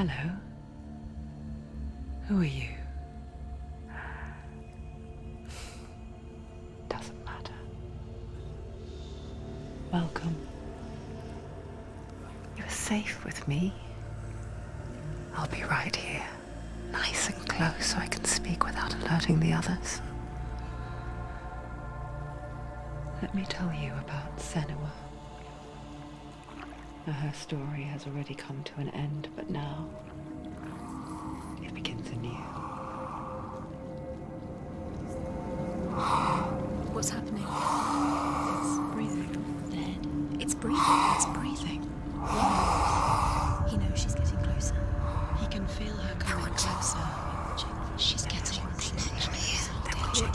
Hello. Who are you? Doesn't matter. Welcome. You're safe with me. I'll be right here, nice and close so I can speak without alerting the others. Let me tell you about Senua. Her story has already come to an end, but now it begins anew. What's happening? It's breathing. The head. It's breathing. It's breathing. Yeah. He knows she's getting closer. He can feel her coming closer. She's getting closer. They're watching.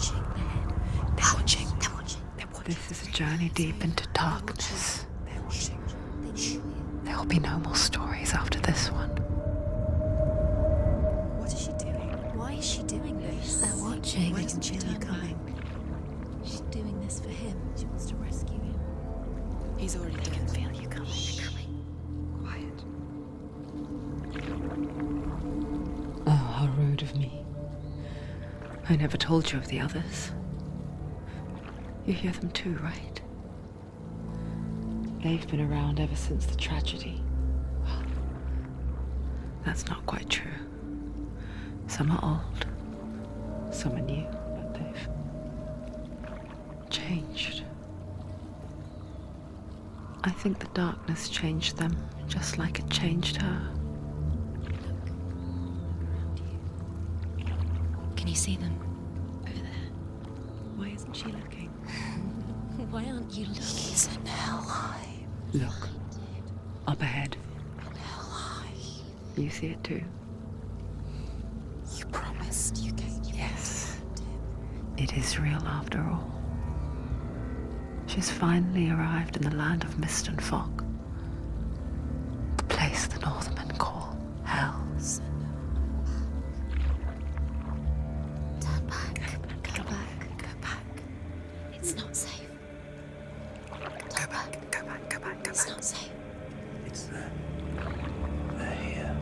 They're watching. They're watching. They're watching. This is a journey deep into darkness. They're watching. There will be no more stories after this one. What is she doing? Why is she doing this? They're watching. Why doesn't she turn coming? She's doing this for him. She wants to rescue him. He's already dead. I can feel you coming. Quiet. Oh, how rude of me. I never told you of the others. You hear them too, right? They've been around ever since the tragedy. Well, that's not quite true. Some are old, some are new, but they've changed. I think the darkness changed them, just like it changed her. Can you see them? Over there. Why isn't she looking? Why aren't you looking? He's in hell. Look, up ahead. You see it too? You promised you gave me. Yes. It is real after all. She's finally arrived in the land of mist and fog. The place the Northmen call Hell. Turn back. Go back. Go back. It's not safe. Go back, go back, go back, go It's back. not safe. It's them. They're here.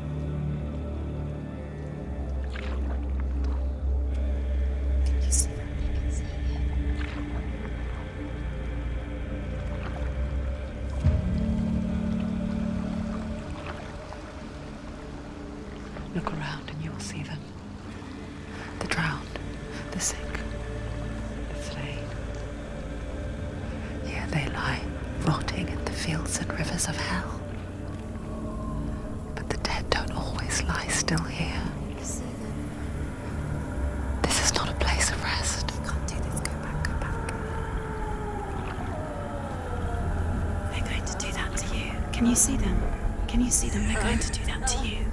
Can you see them? I can see Look around and you'll see them. The drowned, the sick, the slain. Here they lie, rotting in the fields and rivers of hell. But the dead don't always lie still here. See them. This is not a place of rest. You can't do this. Go back. Go back. They're going to do that to you. Can you see them? Can you see them? They're going to do that to you.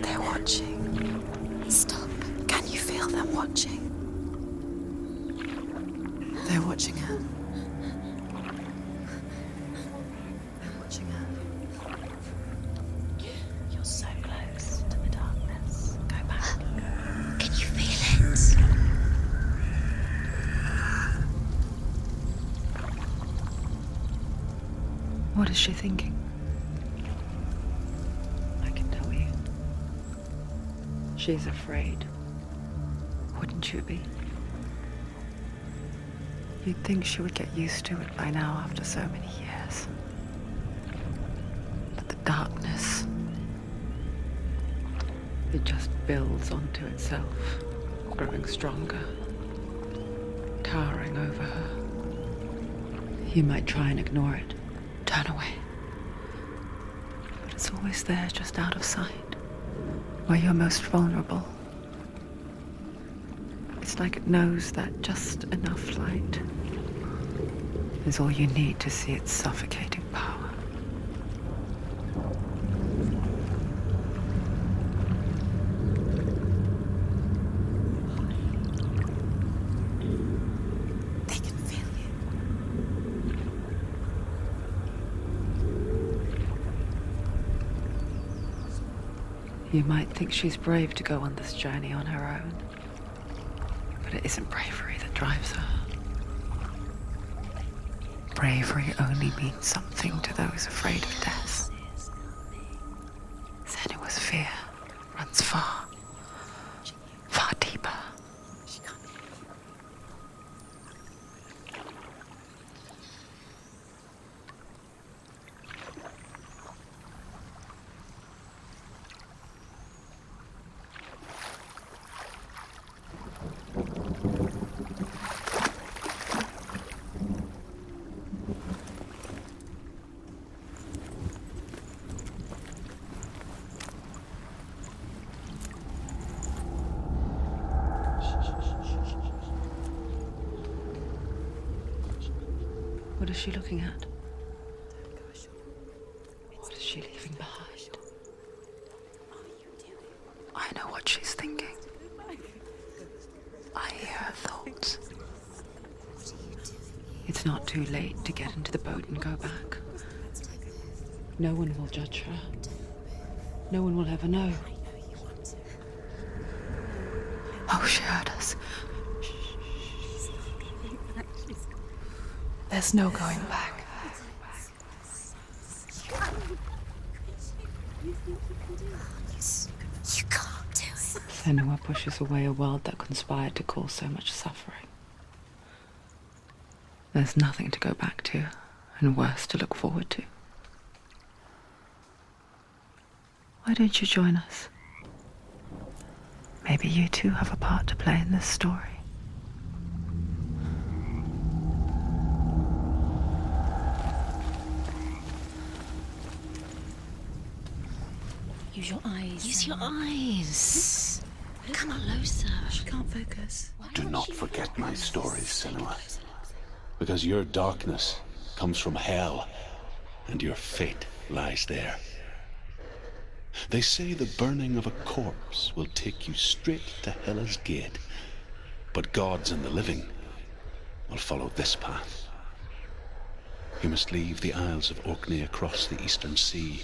They're watching. Stop. Can you feel them watching? They're watching her. They're watching her. You're so close to the darkness. Go back. Can you feel it? What is she thinking? I can tell you. She's afraid. Wouldn't you be? You'd think she would get used to it by now after so many years. But the darkness, it just builds onto itself, growing stronger, towering over her. You might try and ignore it, turn away. But it's always there, just out of sight, where you're most vulnerable. It's like it knows that just enough light is all you need to see its suffocating power. They can feel you. You might think she's brave to go on this journey on her own, but it isn't bravery that drives her. bravery only means something to those afraid of death. Senua's fear runs far, far deeper. What is she looking at? What is she leaving behind? I know what she's thinking. I hear her thoughts. It's not too late to get into the boat and go back. No one will judge her. No one will ever know. Oh, she heard us. There's no going back. You can't do it. Senua pushes away a world that conspired to cause so much suffering. There's nothing to go back to, and worse to look forward to. Why don't you join us? Maybe you too have a part to play in this story. Use your eyes. Use your eyes. Come closer. She can't focus. Do not forget my stories, Senua. Because your darkness comes from hell, and your fate lies there. They say the burning of a corpse will take you straight to Hela's gate, but gods and the living will follow this path. You must leave the Isles of Orkney across the eastern sea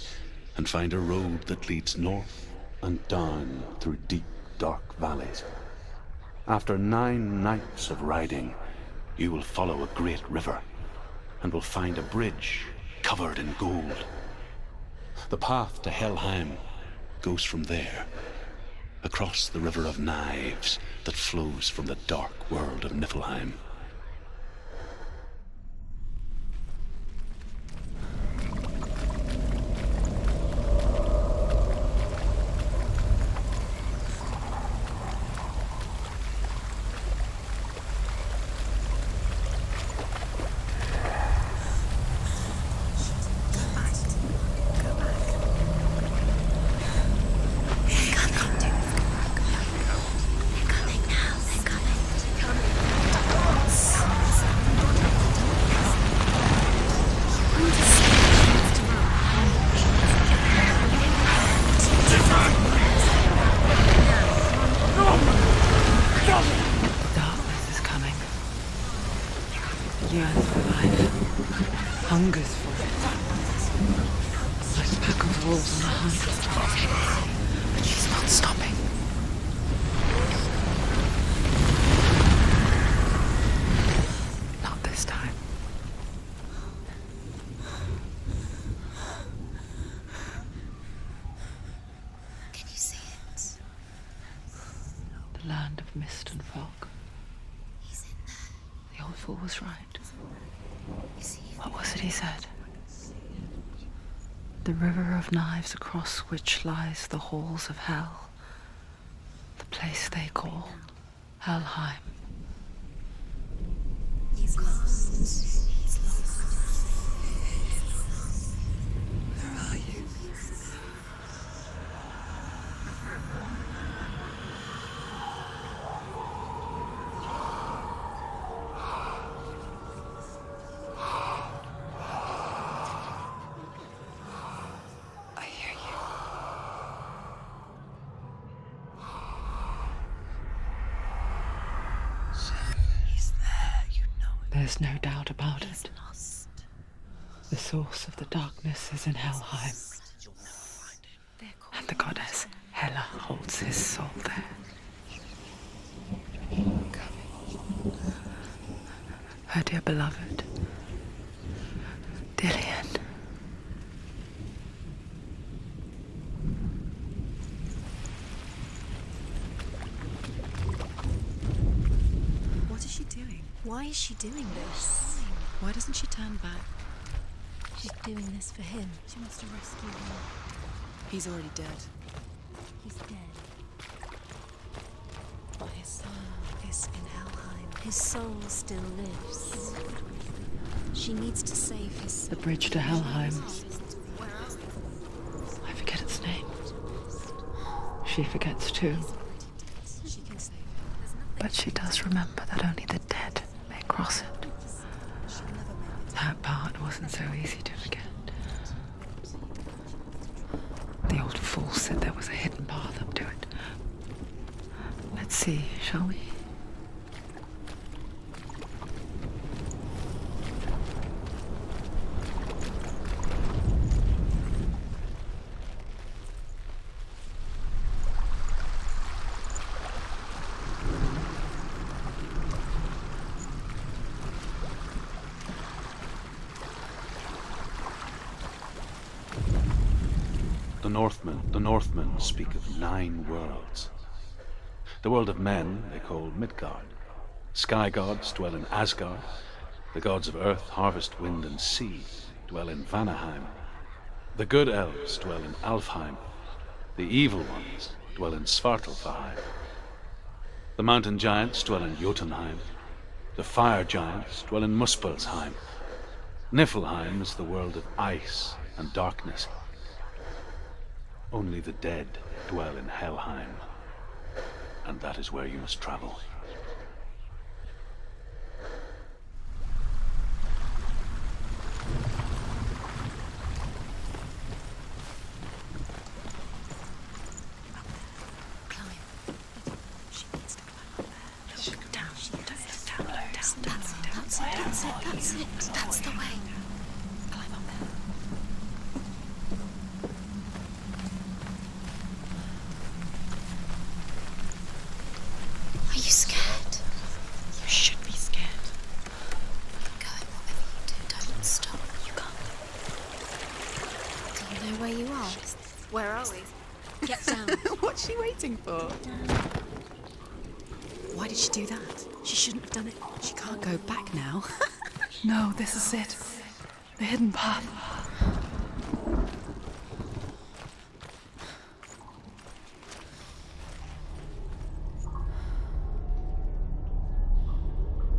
and find a road that leads north and down through deep, dark valleys. After 9 nights of riding, you will follow a great river and will find a bridge covered in gold. The path to Helheim goes from there, across the River of Knives that flows from the dark world of Niflheim. Darkness is coming. Yearns for life. Hungers for it. Like a pack of wolves on a hunt. But she's not stopping. Not this time. Can you see it? The land of mist and fog. He's in there. The old fool was right. You see him? What was it he said? The river of knives across which lies the halls of hell. The place they call Helheim. He's lost. He's lost. Where are you? I hear you. He's there, you know it. There's no doubt about He's it. lost. The source of the darkness is in Helheim, and the goddess Hela holds his soul there. Her dear beloved, Dillian. What is she doing? Why is she doing this? Why doesn't she turn back? She's doing this for him. She wants to rescue him. He's already dead. He's dead. But his soul is in Helheim. His soul still lives. She needs to save his soul. The bridge to Helheim. I forget its name. She forgets too. She can save him. But she does remember that only the dead may cross it. She'll never make it. That part wasn't so easy to forget. The old fool said there was a hidden path up to it. Let's see, shall we? The Northmen speak of 9 worlds. The world of men they call Midgard. Sky gods dwell in Asgard. The gods of earth, harvest, wind, and sea dwell in Vanaheim. The good elves dwell in Alfheim. The evil ones dwell in Svartalfheim. The mountain giants dwell in Jotunheim. The fire giants dwell in Muspelheim. Niflheim is the world of ice and darkness. Only the dead dwell in Helheim, and that is where you must travel. Climb. She needs to climb up there. Down, That's it. That's the way. Climb up there. Are you scared? You should be scared. Keep going, whatever you do, don't stop. You can't. Do you know where you are? Where are we? Get down. What's she waiting for? Why did she do that? She shouldn't have done it. She can't go back now. No, this is it. The hidden path.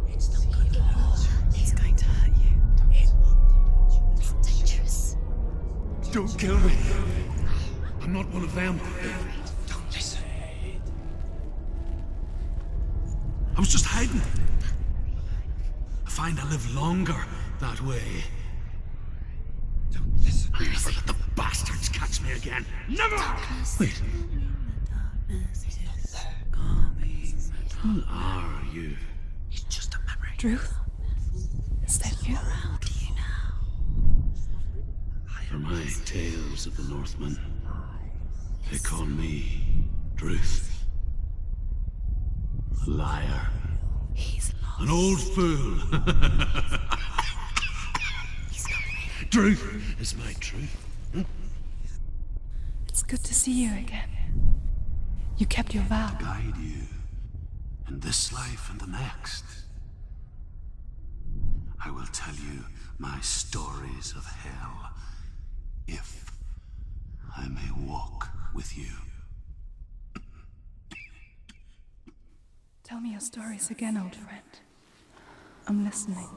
It's not good. It's going to hurt you. It's dangerous. Don't kill me. I'm not one of them. Don't listen. I was just hiding. I find I live longer that way. Don't listen. I'll never let the bastards catch me again. Never! Wait. Who are you? It's just a memory. Druth? Is that you? Around you now. For my tales of the Northmen, they call me Druth. A liar. He's lost. An old fool. He's not ready. Truth is my truth. It's good to see you again. You kept your vow. Guide you in this life and the next. I will tell you my stories of hell, if I may walk with you. Tell me your stories again, old friend. I'm listening.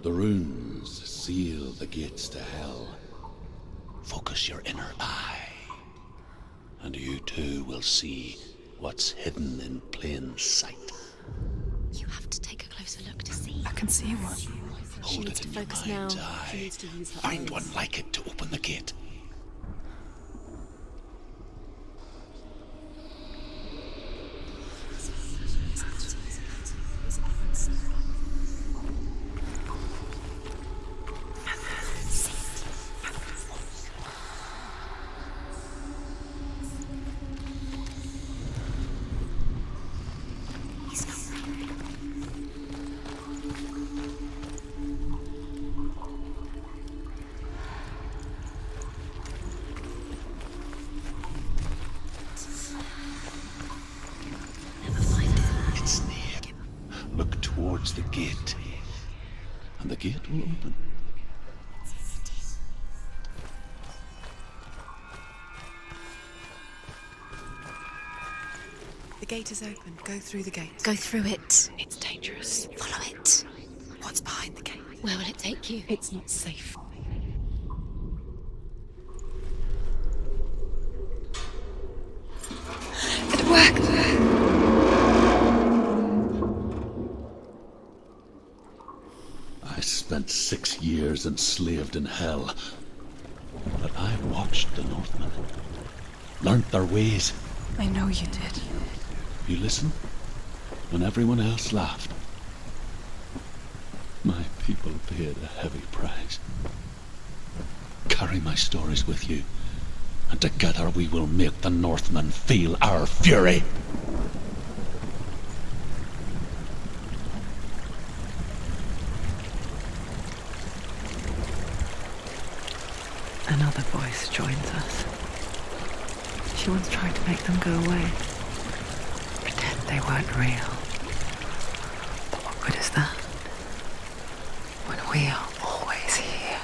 The runes seal the gates to hell. Focus your inner eye, and you too will see what's hidden in plain sight. You have to take a closer look to see. I can see one. Hold needs it to in your focus mind's now. She eye. needs to use her Find eyes. one like it to open the gate. towards the gate. And the gate will open. The gate is open. Go through the gate. Go through it. It's dangerous. Follow it. What's behind the gate? Where will it take you? It's not safe. It worked! I spent 6 years enslaved in hell. But I watched the Northmen. Learnt their ways. I know you did. You listen? When everyone else laughed. My people paid a heavy price. Carry my stories with you, and together we will make the Northmen feel our fury. Another voice joins us. She once tried to make them go away. Pretend they weren't real. But what good is that? When we are always here.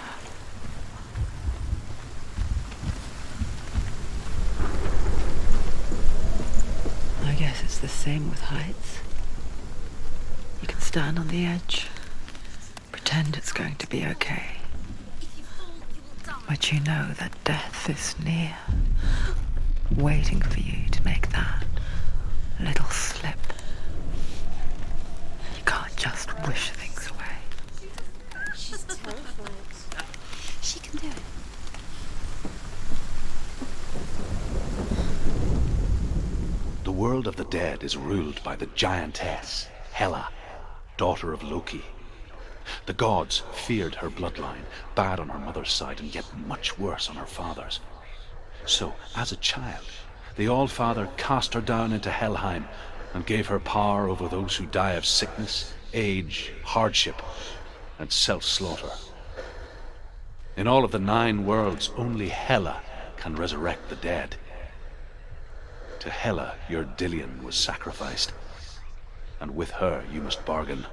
I guess it's the same with heights. You can stand on the edge, pretend it's going to be okay. But you know that death is near, waiting for you to make that little slip. You can't just wish things away. She's terrified. She can do it. The world of the dead is ruled by the giantess, Hela, daughter of Loki. The gods feared her bloodline, bad on her mother's side and yet much worse on her father's. So, as a child, the All-Father cast her down into Helheim and gave her power over those who die of sickness, age, hardship, and self-slaughter. In all of the 9 worlds, only Hela can resurrect the dead. To Hela, your Dillion was sacrificed, and with her you must bargain.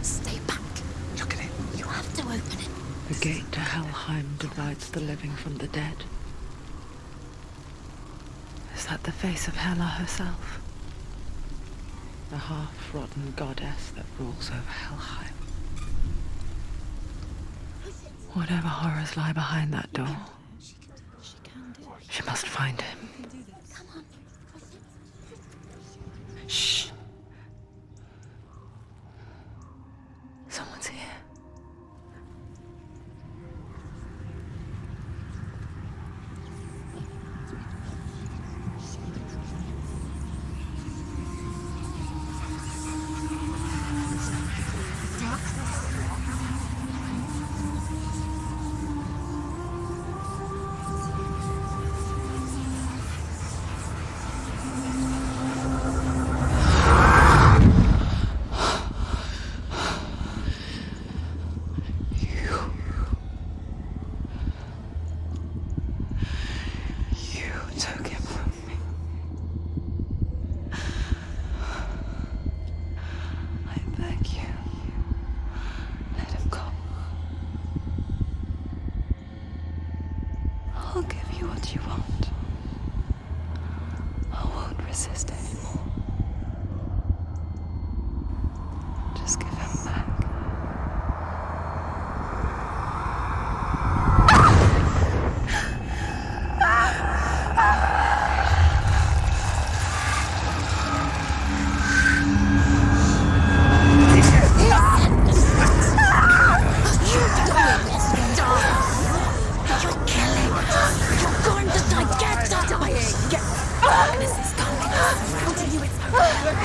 Stay back. Look at it. You have to open it. The gate to Helheim divides the living from the dead. Is that the face of Hela herself? The half-rotten goddess that rules over Helheim. Whatever horrors lie behind that door, She can do it. she must find him. You can do this. Come on. Shh. Someone's here. You took him from me. I beg you, let him go. I'll give you what you want. I won't resist anymore. Just give him back.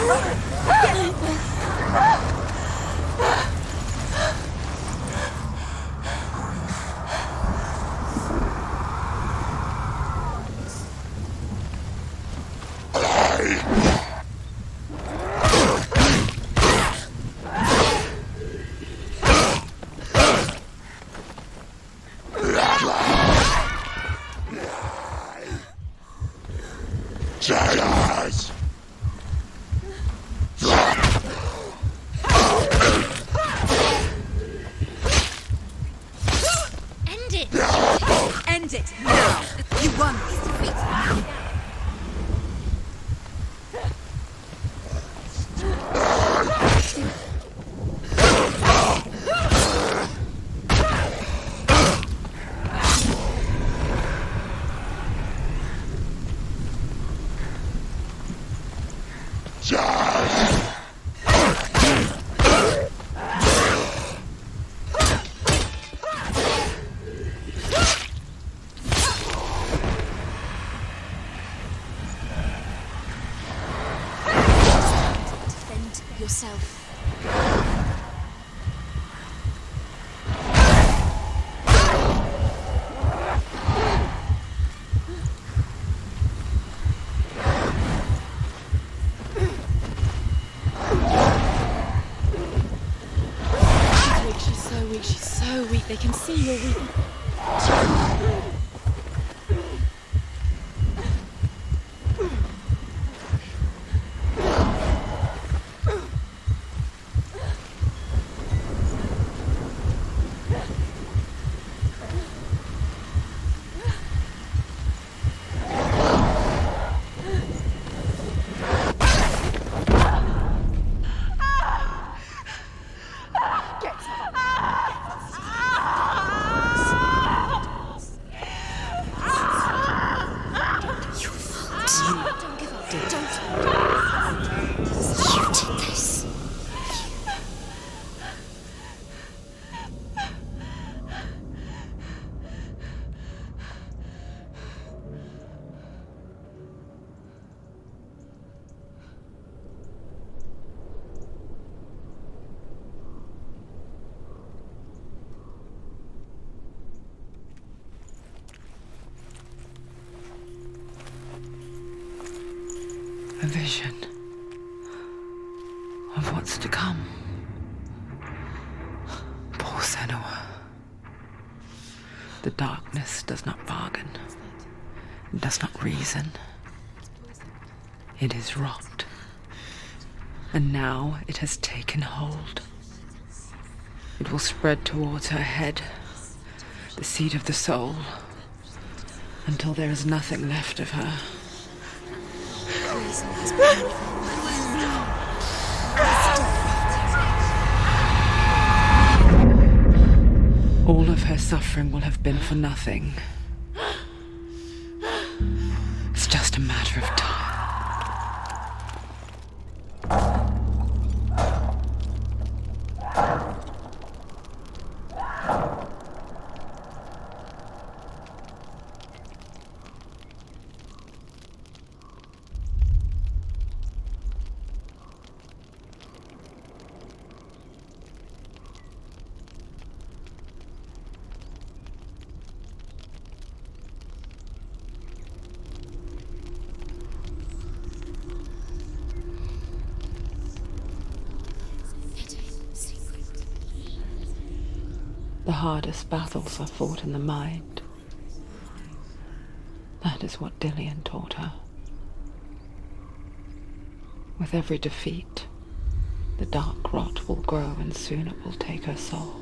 End it! End it now! You won! Defend yourself. She's so weak. They can see you're weak. A vision of what's to come. Poor Senua. The darkness does not bargain. It does not reason. It is rot. And now it has taken hold. It will spread towards her head, the seat of the soul, until there is nothing left of her. All of her suffering will have been for nothing. It's just a matter of time. The hardest battles are fought in the mind. That is what Dillian taught her. With every defeat, the dark rot will grow and soon it will take her soul.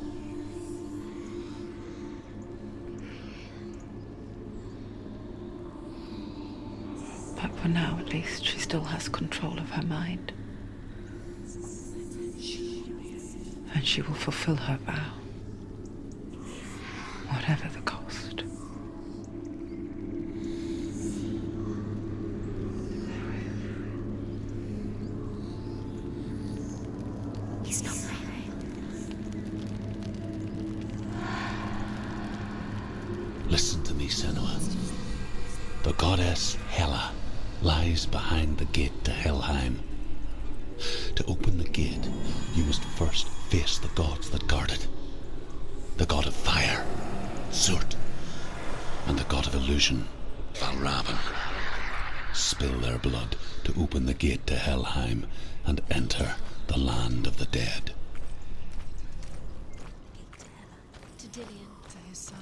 But for now, at least, she still has control of her mind. And she will fulfill her vow. Whatever the cost. He's not breathing. Listen to me, Senua. The goddess Hela lies behind the gate to Helheim. To open the gate, you must first face the gods that guard it. The god of fire, Zurt, and the god of illusion, Valravan. Spill their blood to open the gate to Helheim and enter the land of the dead. To Dillion. To his soul.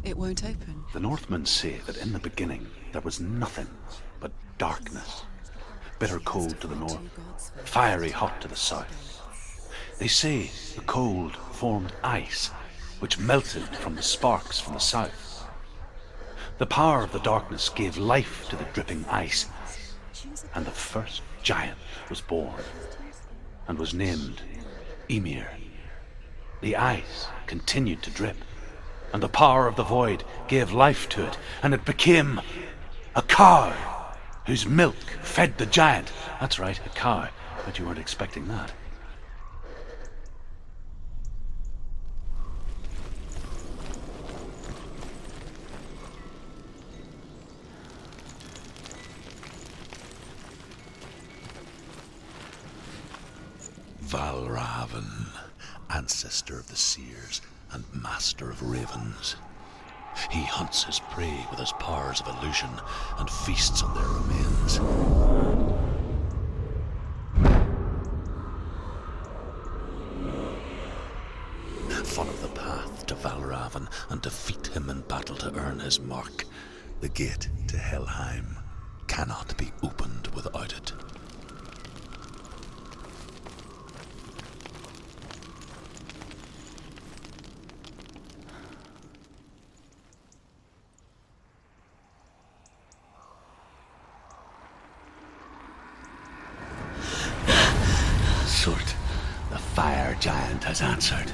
It won't open. The Northmen say that in the beginning there was nothing but darkness. Bitter cold to the north, fiery hot to the south. They say the cold formed ice, which melted from the sparks from the south. The power of the darkness gave life to the dripping ice, and the first giant was born, and was named Ymir. The ice continued to drip, and the power of the void gave life to it, and it became a cow, whose milk fed the giant. That's right, a cow. Bet you weren't expecting that. Valravan, ancestor of the seers and master of ravens. He hunts his prey with his powers of illusion and feasts on their remains. Follow the path to Valravan and defeat him in battle to earn his mark. The gate to Helheim cannot be opened without it. Zurt, the fire giant, has answered.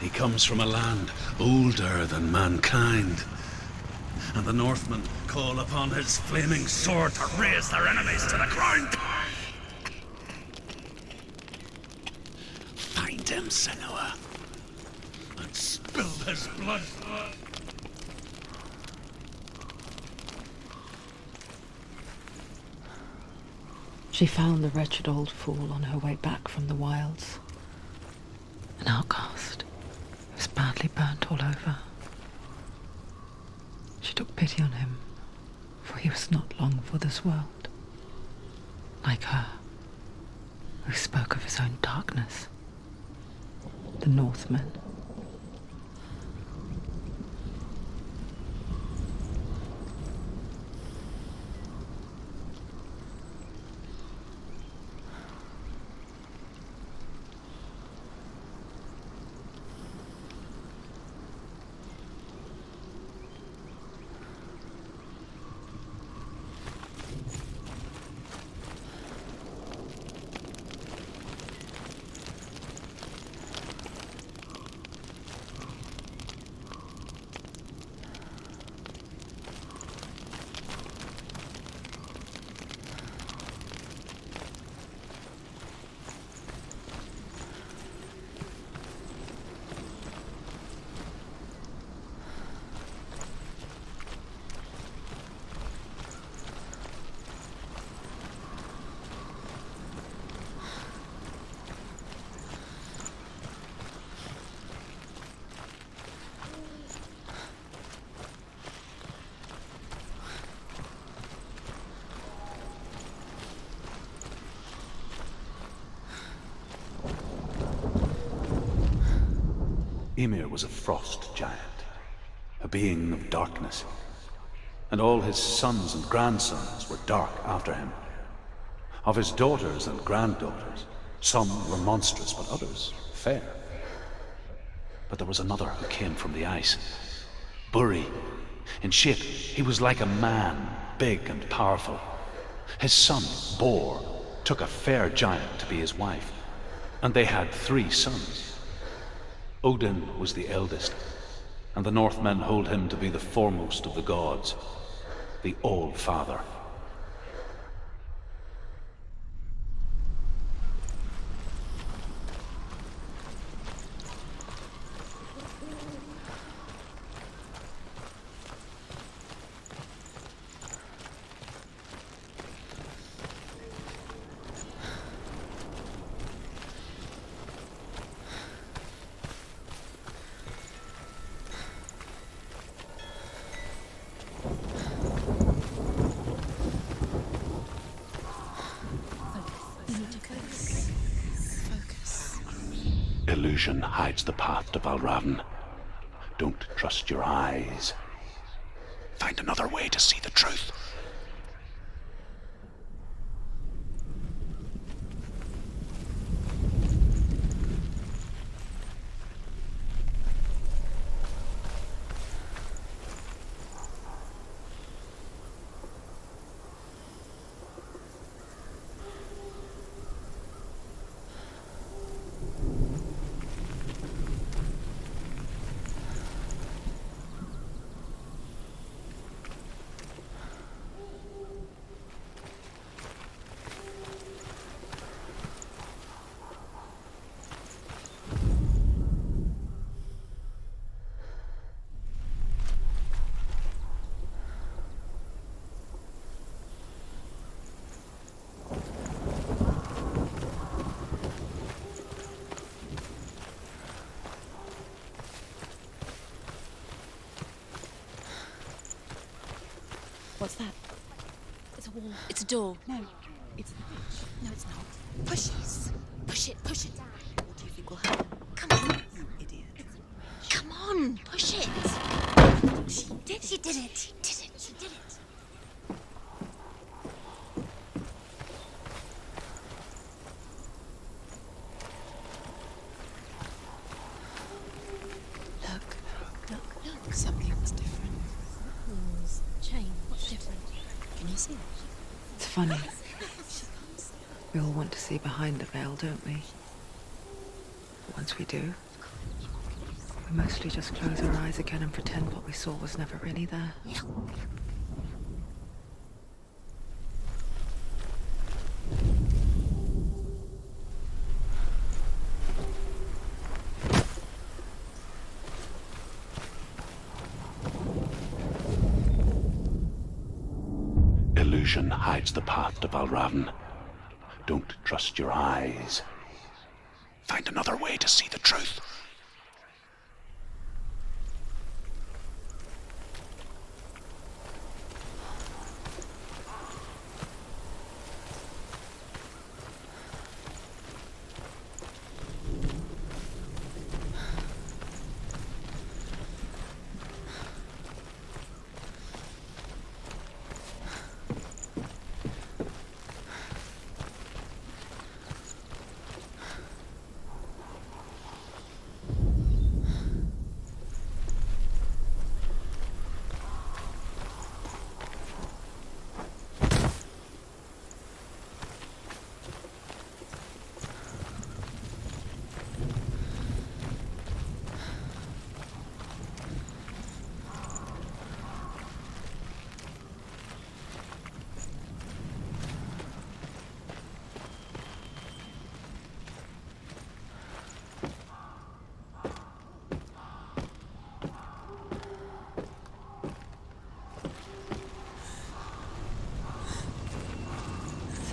He comes from a land older than mankind, and the Northmen call upon his flaming sword to raze their enemies to the ground. Find him, Senua, and spill his blood. She found the wretched old fool on her way back from the wilds. An outcast who was badly burnt all over. She took pity on him, for he was not long for this world. Like her, who spoke of his own darkness. The Northmen. Ymir was a frost giant, a being of darkness, and all his sons and grandsons were dark after him. Of his daughters and granddaughters, some were monstrous, but others fair. But there was another who came from the ice, Buri. In shape, he was like a man, big and powerful. His son, Bor, took a fair giant to be his wife, and they had 3 sons. Odin was the eldest, and the Northmen hold him to be the foremost of the gods, the All-Father. Focus. Illusion hides the path to Valravn. Don't trust your eyes. Find another way to see the truth. What's that? It's a wall. It's a door. No, it's the witch. No, it's not. Push it. Push it. Push it down. What do you think will happen? Come on. You idiot. Come on. Push it. She did it. She did it. She did it. She did it. Look. Something was different. Change. What's different? Can you see it? It's funny. We all want to see behind the veil, don't we? But once we do, we mostly just close our eyes again and pretend what we saw was never really there. Illusion hides the path to Valravn. Don't trust your eyes. Find another way to see the truth.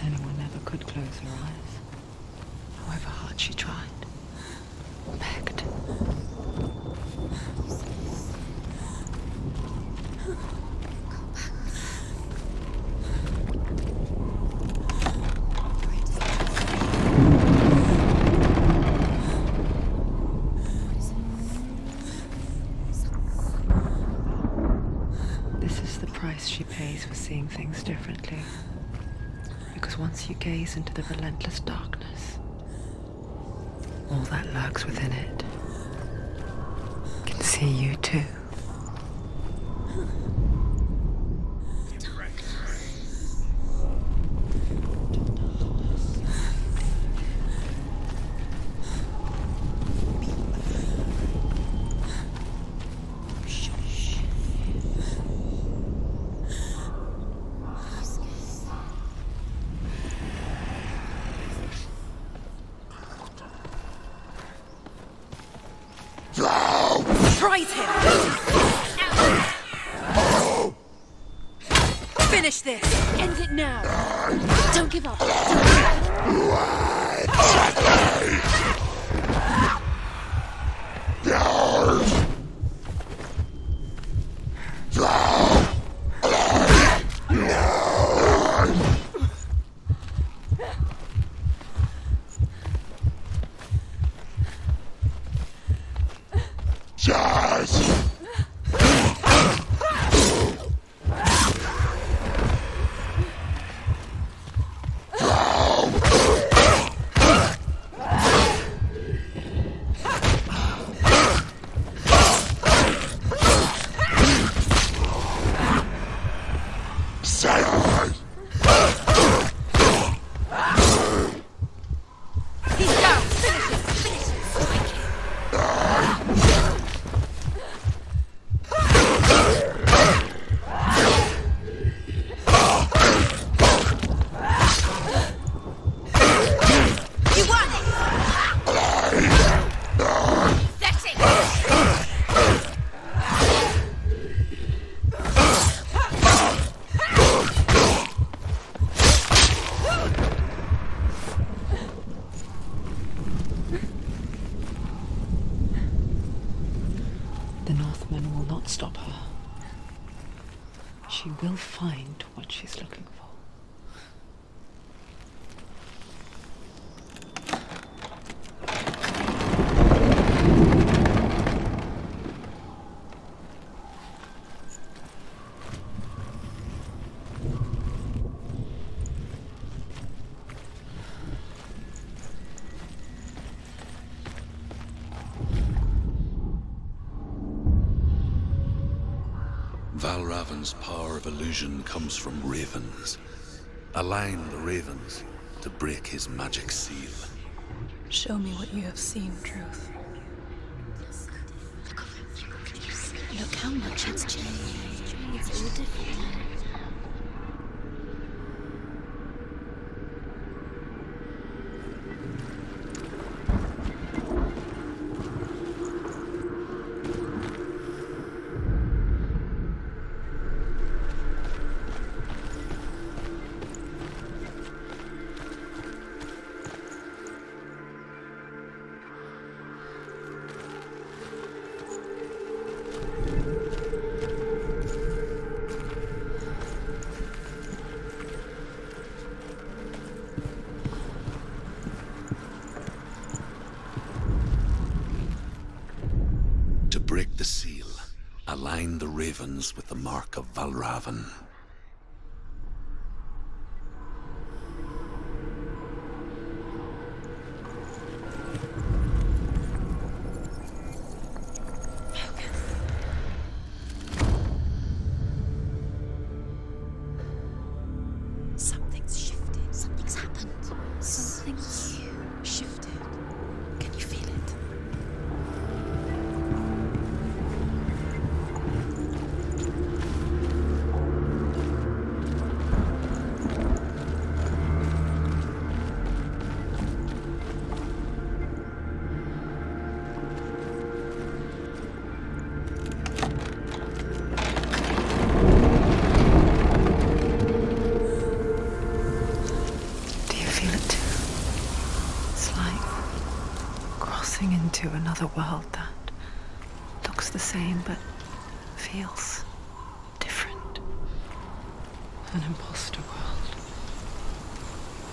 Anyone never could close her eyes, however hard she tried, begged. This is the price she pays for seeing things differently. Because once you gaze into the relentless darkness, all that lurks within it can see you too. Prize him! Finish this! End it now! Don't give up! He's down! Finish him! Finish him! You won it! That's it! The Northman will not stop her. She will find what she's looking for. Valravan's power of illusion comes from ravens. Align the ravens to break his magic seal. Show me what you have seen, Truth. Look how much it's changed. It's all different now. To break the seal, align the ravens with the mark of Valravan. Something's shifted. Something's happened. Something's Shifted. Can you feel it? Do you feel it too? It's like crossing into another world that looks the same but feels different. An imposter world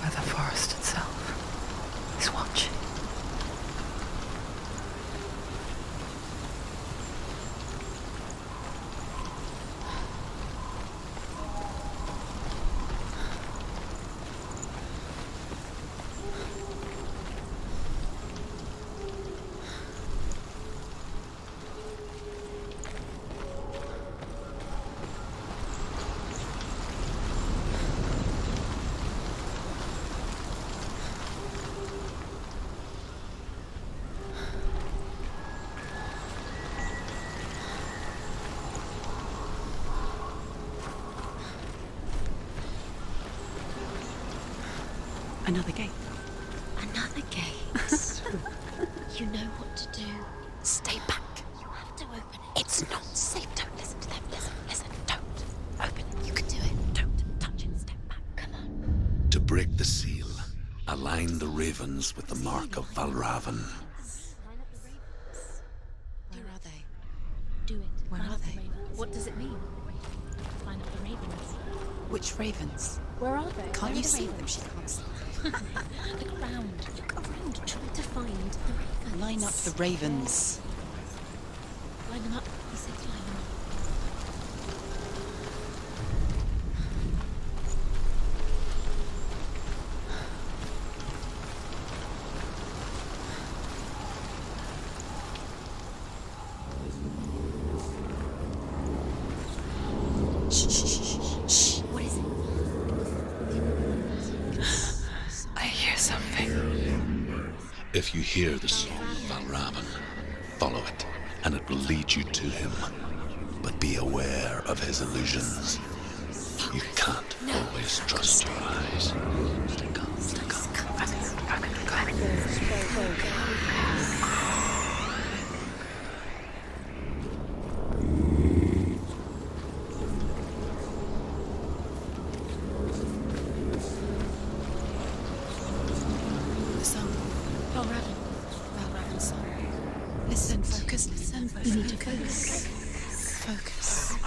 where the forest itself is watching. Another gate. another gate. You know what to do. Stay back. You have to open it. It's not safe. Don't listen to them. Listen. Don't. Open it. You can do it. Don't touch it. Step back. Come on. To break the seal, align the ravens with the mark of Valravan. Where are they? Do it. Where Line are up the they? ravens. What does it mean? Line up the ravens. Which ravens? Where are they? Can't Where you are the see them? ravens? She can't see. Look around. Look around. Try to find the ravens. Line up the ravens. Line them up. He said to line them up. Shh. What is it? If you hear the song of Valravan, follow it, and it will lead you to him. But be aware of his illusions. You can't always trust your eyes. The song. Valravan's song. Listen, focus, listen. You need to focus. Focus.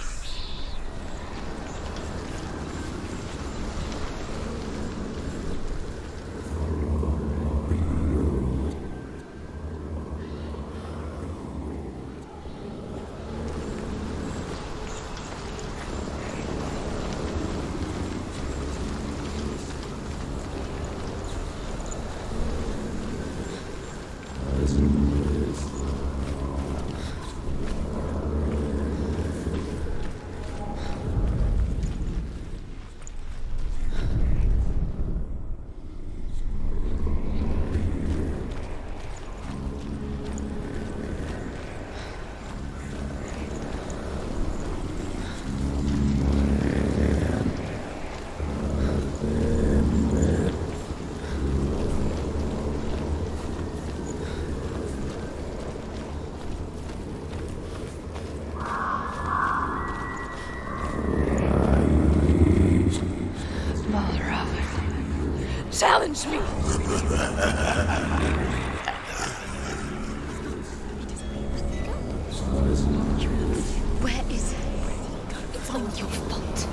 Challenge me! Where is he? It's all your fault.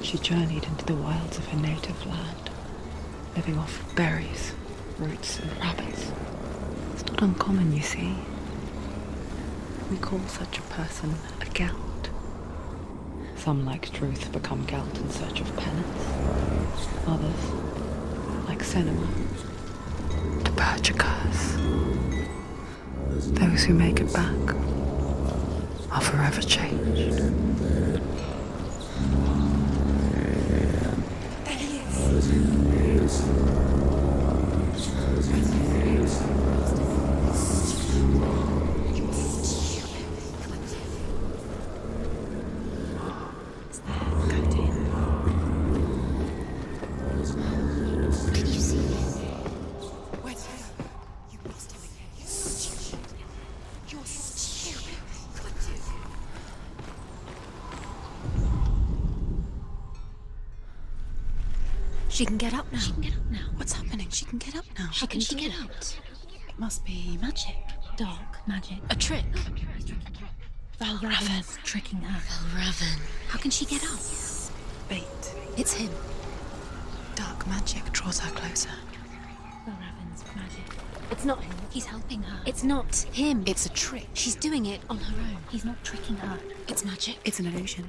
She journeyed into the wilds of her native land, living off of berries, roots, and rabbits. It's not uncommon, you see. We call such a person a Gelt. Some, like Truth, become Gelt in search of penance. Others, like Senua, to purge a curse. Those who make it back are forever changed. There he is. Can you see him? Where's he? You lost him again. You're stupid. You're stupid. She can get up now. What's happening? She can get up now. How can she get out? It must be magic. Dark magic. A trick. Valravan's tricking her. Valravan. How can she get out? Bait. It's him. Dark magic draws her closer. Valravan's magic. It's not him. He's helping her. It's not him. It's a trick. She's doing it on her own. He's not tricking her. It's magic. It's an illusion.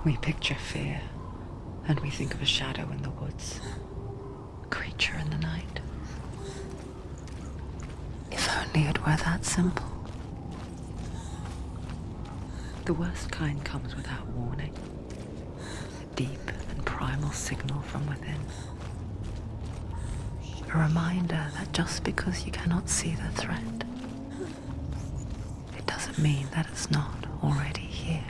We picture fear, and we think of a shadow in the woods, a creature in the night. If only it were that simple. The worst kind comes without warning, a deep and primal signal from within. A reminder that just because you cannot see the threat, it doesn't mean that it's not already here.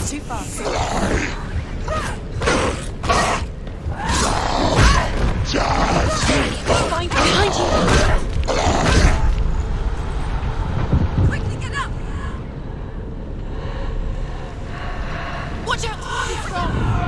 Too fast. Find behind you! Quickly get up! Watch out! He's wrong!